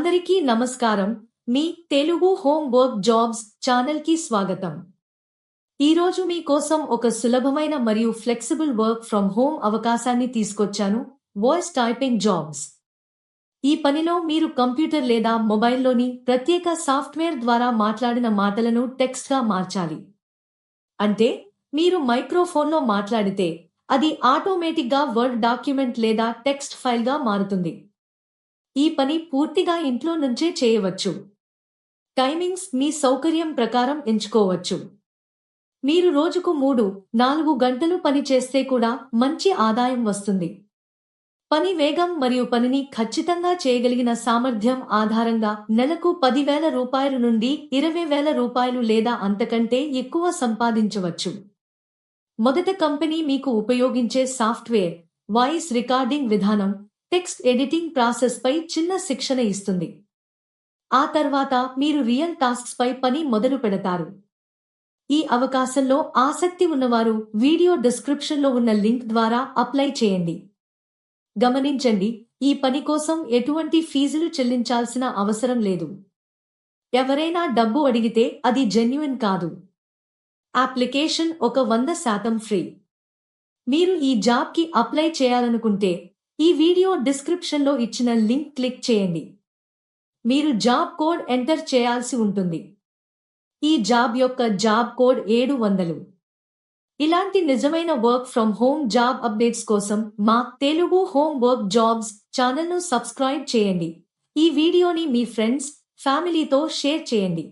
అందరికీ నమస్కారం. మీ Telugu home work jobs ఛానల్‌కి స్వాగతం. ఈరోజు మీ కోసం ఒక సులభమైన మరియు ఫ్లెక్సిబుల్ వర్క్ ఫ్రమ్ హోమ్ అవకాశాన్ని తీసుకొచ్చాను. Voice typing jobs. ఈ పనిలో మీరు కంప్యూటర్ లేదా మొబైల్‌లోని ప్రత్యేక సాఫ్ట్‌వేర్ ద్వారా మాట్లాడిన మాటలను టెక్స్ట్‌గా మార్చాలి. అంటే మీరు మైక్రోఫోన్‌లో మాట్లాడితే అది ఆటోమేటిక్‌గా వర్డ్ డాక్యుమెంట్ లేదా టెక్స్ట్ ఫైల్‌గా మారుతుంది. ఈ పని పూర్తిగా ఇంట్లో నుంచే చేయవచ్చు. టైమింగ్స్ మీ సౌకర్యం ప్రకారం ఎంచుకోవచ్చు. మీరు రోజుకు 3-4 గంటలు పని చేస్తే కూడా మంచి ఆదాయం వస్తుంది. పని వేగం మరియు పనిని ఖచ్చితంగా చేయగలిగిన సామర్థ్యం ఆధారంగా నెలకు 10,000 రూపాయలు నుండి 20,000 రూపాయలు లేదా అంతకంటే ఎక్కువ సంపాదించవచ్చు. మొదట కంపెనీ మీకు ఉపయోగించే సాఫ్ట్వేర్, వాయిస్ రికార్డింగ్ విధానం, టెక్స్ట్ ఎడిటింగ్ ప్రాసెస్ పై చిన్న శిక్షణ ఇస్తుంది. ఆ తర్వాత మీరు రియల్ టాస్క్స్ పై పని మొదలు పెడతారు. ఈ అవకాశంలో ఆసక్తి ఉన్నవారు వీడియో డిస్క్రిప్షన్లో ఉన్న లింక్ ద్వారా అప్లై చేయండి. గమనించండి, ఈ పని కోసం ఎటువంటి ఫీజులు చెల్లించాల్సిన అవసరం లేదు. ఎవరైనా డబ్బు అడిగితే అది జెన్యూన్ కాదు. Application 100% free. మీరు ఈ జాబ్కి అప్లై చేయాలనుకుంటే ఈ వీడియో డిస్క్రిప్షన్లో ఇచ్చిన లింక్ క్లిక్ చేయండి. మీరు జాబ్ కోడ్ ఎంటర్ చేయాల్సి ఉంటుంది. ఈ జాబ్ యొక్క జాబ్ కోడ్ 700. ఇలాంటి నిజమైన work from home job updates కోసం మా తెలుగు హోమ్ వర్క్ జాబ్స్ ఛానల్ను సబ్స్క్రైబ్ చేయండి. ఈ వీడియోని మీ ఫ్రెండ్స్, ఫ్యామిలీతో షేర్ చేయండి.